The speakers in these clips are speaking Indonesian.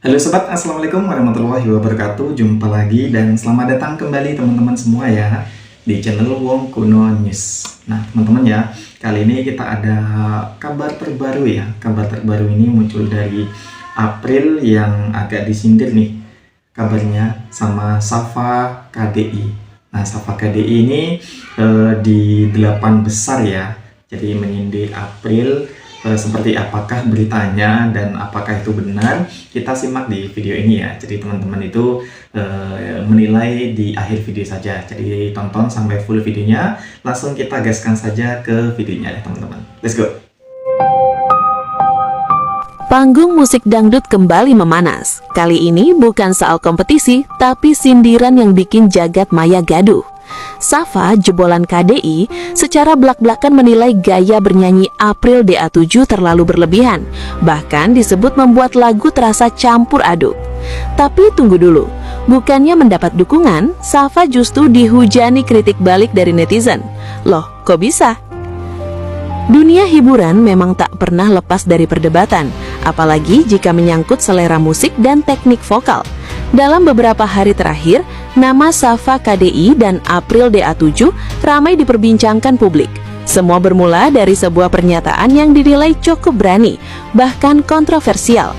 Halo sobat, assalamualaikum warahmatullahi wabarakatuh. Jumpa lagi dan selamat datang kembali teman-teman semua ya di channel Wong Kuno News. Nah teman-teman ya, kali ini kita ada kabar terbaru ya. Kabar terbaru ini muncul dari April yang agak disindir nih kabarnya sama Safa KDI. Nah Safa KDI ini di 8 besar ya. Jadi menyindir April. Seperti apakah beritanya dan apakah itu benar, kita simak di video ini ya. Jadi teman-teman itu menilai di akhir video saja. Jadi tonton sampai full videonya. Langsung kita gaskan saja ke videonya ya teman-teman. Let's go. Panggung musik dangdut kembali memanas. Kali ini bukan soal kompetisi, tapi sindiran yang bikin jagat maya gaduh. Safa, jebolan KDI, secara belak-belakan menilai gaya bernyanyi April DA7 terlalu berlebihan, bahkan disebut membuat lagu terasa campur aduk. Tapi tunggu dulu, bukannya mendapat dukungan, Safa justru dihujani kritik balik dari netizen. Loh, kok bisa? Dunia hiburan memang tak pernah lepas dari perdebatan, apalagi jika menyangkut selera musik dan teknik vokal. Dalam beberapa hari terakhir, nama Safa KDI dan April DA7 ramai diperbincangkan publik. Semua bermula dari sebuah pernyataan yang dinilai cukup berani, bahkan kontroversial.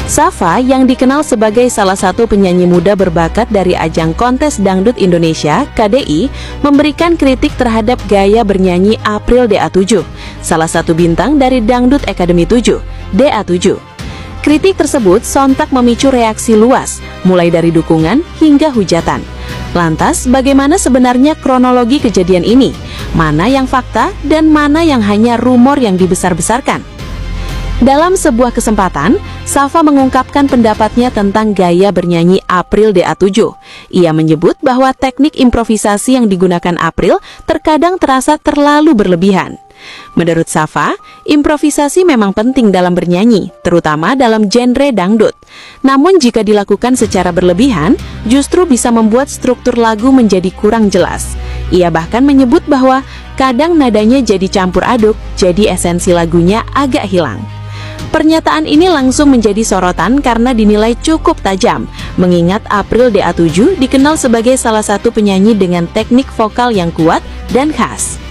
Safa yang dikenal sebagai salah satu penyanyi muda berbakat dari ajang kontes dangdut Indonesia, KDI, memberikan kritik terhadap gaya bernyanyi April DA7, salah satu bintang dari Dangdut Academy 7, DA7. Kritik tersebut sontak memicu reaksi luas, mulai dari dukungan hingga hujatan. Lantas, bagaimana sebenarnya kronologi kejadian ini? Mana yang fakta dan mana yang hanya rumor yang dibesar-besarkan? Dalam sebuah kesempatan, Safa mengungkapkan pendapatnya tentang gaya bernyanyi April DA7. Ia menyebut bahwa teknik improvisasi yang digunakan April terkadang terasa terlalu berlebihan. Menurut Safa, improvisasi memang penting dalam bernyanyi, terutama dalam genre dangdut. Namun jika dilakukan secara berlebihan, justru bisa membuat struktur lagu menjadi kurang jelas. Ia bahkan menyebut bahwa kadang nadanya jadi campur aduk, jadi esensi lagunya agak hilang. Pernyataan ini langsung menjadi sorotan karena dinilai cukup tajam, mengingat April DA7 dikenal sebagai salah satu penyanyi dengan teknik vokal yang kuat dan khas.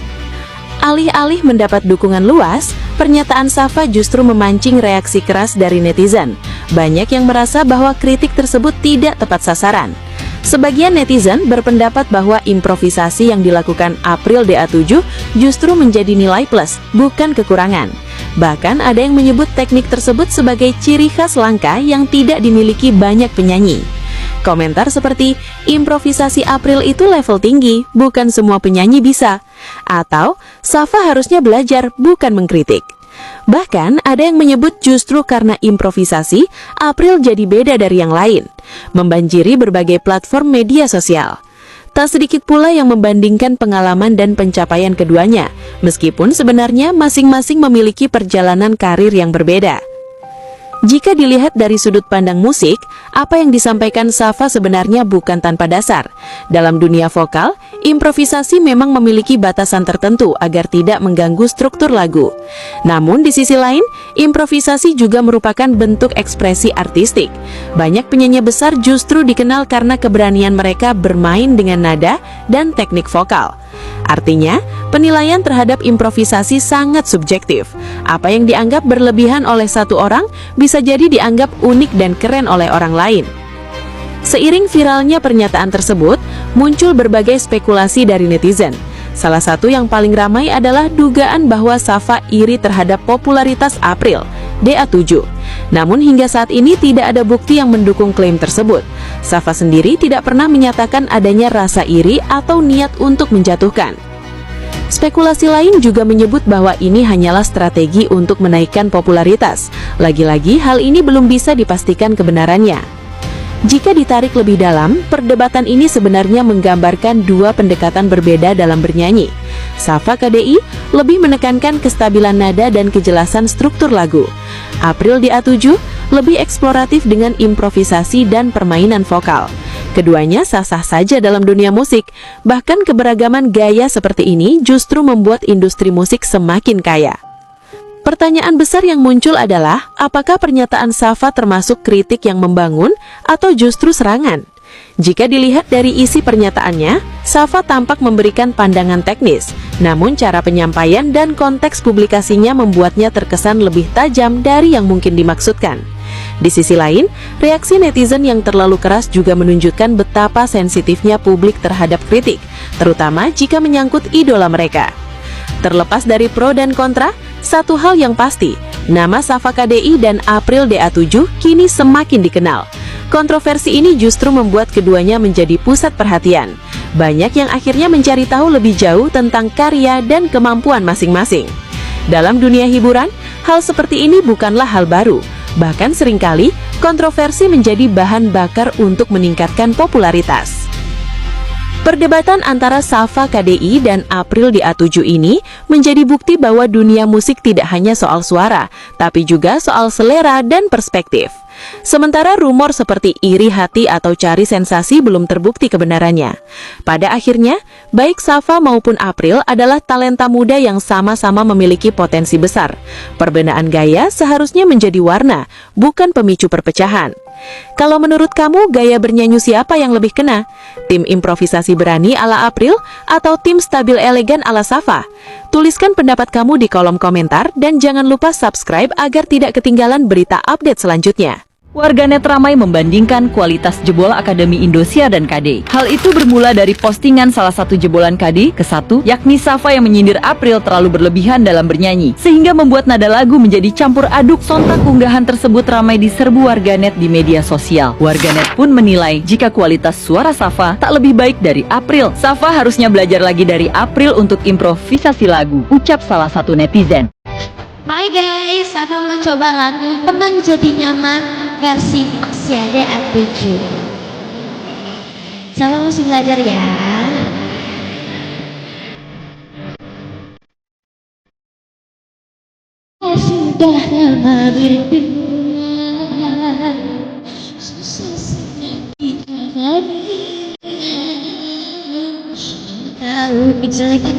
Alih-alih mendapat dukungan luas, pernyataan Safa justru memancing reaksi keras dari netizen. Banyak yang merasa bahwa kritik tersebut tidak tepat sasaran. Sebagian netizen berpendapat bahwa improvisasi yang dilakukan April DA7 justru menjadi nilai plus, bukan kekurangan. Bahkan ada yang menyebut teknik tersebut sebagai ciri khas langka yang tidak dimiliki banyak penyanyi. Komentar seperti, improvisasi April itu level tinggi, bukan semua penyanyi bisa. Atau, Safa harusnya belajar, bukan mengkritik. Bahkan, ada yang menyebut justru karena improvisasi, April jadi beda dari yang lain, membanjiri berbagai platform media sosial. Tak sedikit pula yang membandingkan pengalaman dan pencapaian keduanya, meskipun sebenarnya masing-masing memiliki perjalanan karir yang berbeda. Jika dilihat dari sudut pandang musik, apa yang disampaikan Safa sebenarnya bukan tanpa dasar. Dalam dunia vokal, improvisasi memang memiliki batasan tertentu agar tidak mengganggu struktur lagu. Namun di sisi lain, improvisasi juga merupakan bentuk ekspresi artistik. Banyak penyanyi besar justru dikenal karena keberanian mereka bermain dengan nada dan teknik vokal. Artinya, penilaian terhadap improvisasi sangat subjektif. Apa yang dianggap berlebihan oleh satu orang bisa jadi dianggap unik dan keren oleh orang lain. Seiring viralnya pernyataan tersebut, muncul berbagai spekulasi dari netizen. Salah satu yang paling ramai adalah dugaan bahwa Safa iri terhadap popularitas April DA7. Namun hingga saat ini tidak ada bukti yang mendukung klaim tersebut. Safa sendiri tidak pernah menyatakan adanya rasa iri atau niat untuk menjatuhkan. Spekulasi lain juga menyebut bahwa ini hanyalah strategi untuk menaikkan popularitas. Lagi-lagi hal ini belum bisa dipastikan kebenarannya. Jika ditarik lebih dalam, perdebatan ini sebenarnya menggambarkan dua pendekatan berbeda dalam bernyanyi. Safa KDI lebih menekankan kestabilan nada dan kejelasan struktur lagu. April DA7 lebih eksploratif dengan improvisasi dan permainan vokal. Keduanya sah-sah saja dalam dunia musik, bahkan keberagaman gaya seperti ini justru membuat industri musik semakin kaya. Pertanyaan besar yang muncul adalah, apakah pernyataan Safa termasuk kritik yang membangun atau justru serangan? Jika dilihat dari isi pernyataannya, Safa tampak memberikan pandangan teknis, namun cara penyampaian dan konteks publikasinya membuatnya terkesan lebih tajam dari yang mungkin dimaksudkan. Di sisi lain, reaksi netizen yang terlalu keras juga menunjukkan betapa sensitifnya publik terhadap kritik, terutama jika menyangkut idola mereka. Terlepas dari pro dan kontra, satu hal yang pasti, nama Safa KDI dan April DA7 kini semakin dikenal. Kontroversi ini justru membuat keduanya menjadi pusat perhatian. Banyak yang akhirnya mencari tahu lebih jauh tentang karya dan kemampuan masing-masing. Dalam dunia hiburan, hal seperti ini bukanlah hal baru. Bahkan seringkali, kontroversi menjadi bahan bakar untuk meningkatkan popularitas. Perdebatan antara Safa KDI dan April DA7 ini menjadi bukti bahwa dunia musik tidak hanya soal suara, tapi juga soal selera dan perspektif. Sementara rumor seperti iri hati atau cari sensasi belum terbukti kebenarannya. Pada akhirnya, baik Safa maupun April adalah talenta muda yang sama-sama memiliki potensi besar. Perbedaan gaya seharusnya menjadi warna, bukan pemicu perpecahan. Kalau menurut kamu, gaya bernyanyi siapa yang lebih kena? Tim improvisasi berani ala April atau tim stabil elegan ala Safa? Tuliskan pendapat kamu di kolom komentar dan jangan lupa subscribe agar tidak ketinggalan berita update selanjutnya. Warganet ramai membandingkan kualitas jebol Akademi Indosiar dan KD. Hal itu bermula dari postingan salah satu jebolan KD ke-1, yakni Safa yang menyindir April terlalu berlebihan dalam bernyanyi, sehingga membuat nada lagu menjadi campur aduk. Sontak unggahan tersebut ramai diserbu warganet di media sosial. Warganet pun menilai jika kualitas suara Safa tak lebih baik dari April. Safa harusnya belajar lagi dari April untuk improvisasi lagu, ucap salah satu netizen. Hai guys, akan mencoba lagu Teman Jadi Nyaman versi Siada A7. Sama mesti belajar ya. Sudah lama berdua, susah senang dihadapi. Tahu kejelekan,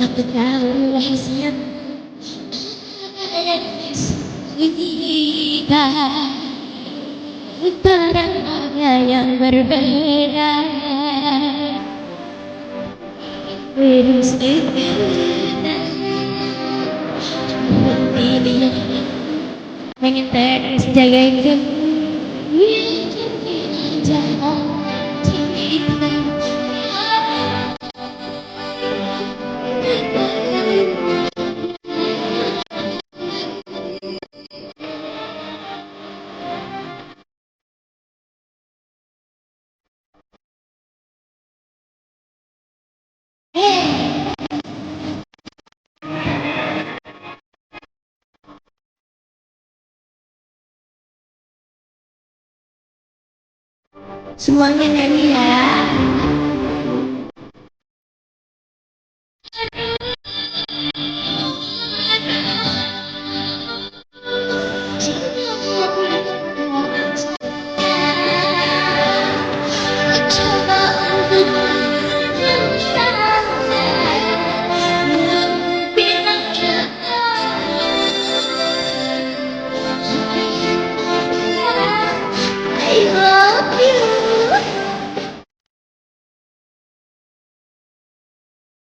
aku tahu rahasia. Terangnya yang berbeda, virus berbeda. Pengen terus jagain kamu, jangan cinta. Semuanya nyanyi ya.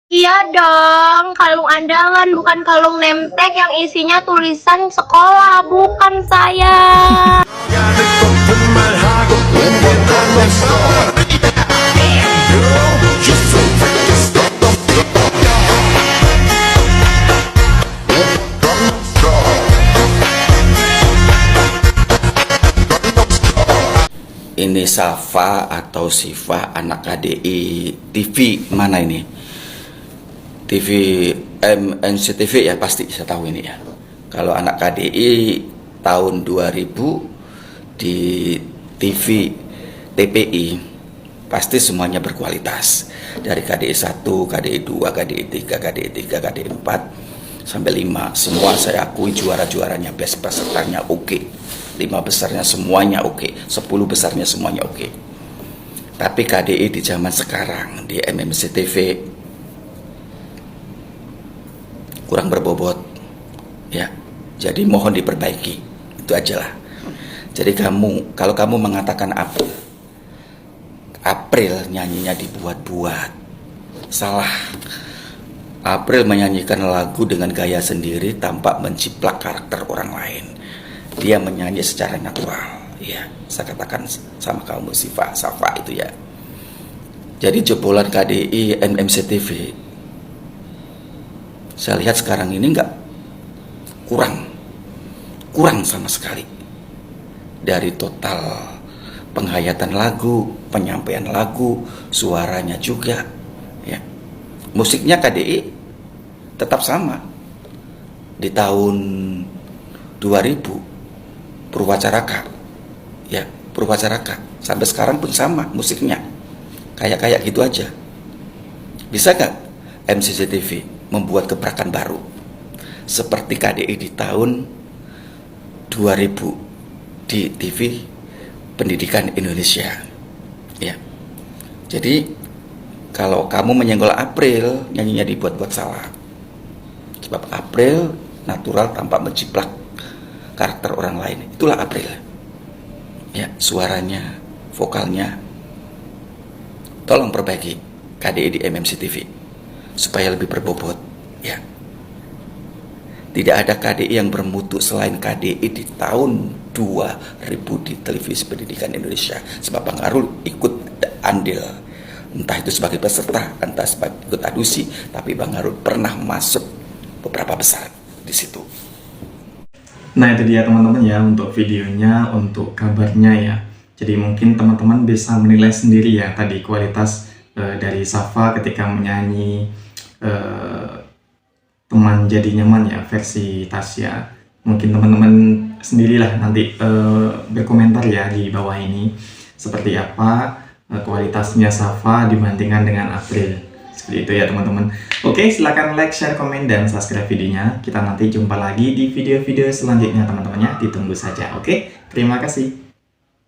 Iya dong, kalung andalan bukan kalung nemtek yang isinya tulisan sekolah, bukan saya. Ini Safa atau Sifa anak KDI TV mana ini? TV MNCTV ya pasti saya tahu ini ya. Kalau anak KDI tahun 2000 di TV TPI pasti semuanya berkualitas. Dari KDI 1, KDI 2, KDI 3, KDI 3, KDI 4 sampai 5 semua saya akui juara-juaranya, best pesertanya oke. 5 besarnya semuanya oke, 10 besarnya semuanya oke. Tapi KDI di zaman sekarang di MNCTV kurang berbobot, Ya, jadi mohon diperbaiki. Itu aja lah. Jadi kalau kamu mengatakan April nyanyinya dibuat-buat, salah. April menyanyikan lagu dengan gaya sendiri tanpa menciplak karakter orang lain. Dia menyanyi secara natural. Ya, saya katakan sama kamu Safa itu ya. Jadi jebolan KDI MMCTV, saya lihat sekarang ini kurang sama sekali dari total penghayatan lagu, penyampaian lagu, suaranya juga. Ya, musiknya KDI tetap sama di tahun 2000 Purwacaraka, ya Purwacaraka sampai sekarang pun sama musiknya. Kayak gitu aja. Bisa gak MCCTV membuat gebrakan baru seperti KDI di tahun 2000 di TV Pendidikan Indonesia? Ya. Jadi kalau kamu menyenggol April, nyanyinya dibuat-buat salah. Sebab April natural tanpa menciplak karakter orang lain. Itulah April. Ya, suaranya, vokalnya. Tolong perbaiki KDI di MMCTV supaya lebih berbobot, ya. Tidak ada KDI yang bermutu selain KDI di tahun 2000 di televisi pendidikan Indonesia. Sebab Bang Arul ikut andil, entah itu sebagai peserta, entah sebagai ikut adusi, tapi Bang Arul pernah masuk beberapa besar di situ. Nah itu dia teman-teman ya untuk videonya, untuk kabarnya ya. Jadi mungkin teman-teman bisa menilai sendiri ya tadi kualitas dari Safa ketika menyanyi Teman Jadi Nyaman ya versi Tasya. Mungkin teman-teman sendirilah nanti berkomentar ya di bawah ini seperti apa kualitasnya Safa dibandingkan dengan April. Seperti itu ya teman-teman. Oke, silahkan like, share, komen, dan subscribe videonya. Kita nanti jumpa lagi di video-video selanjutnya teman-teman ya. Ditunggu saja. Oke, terima kasih.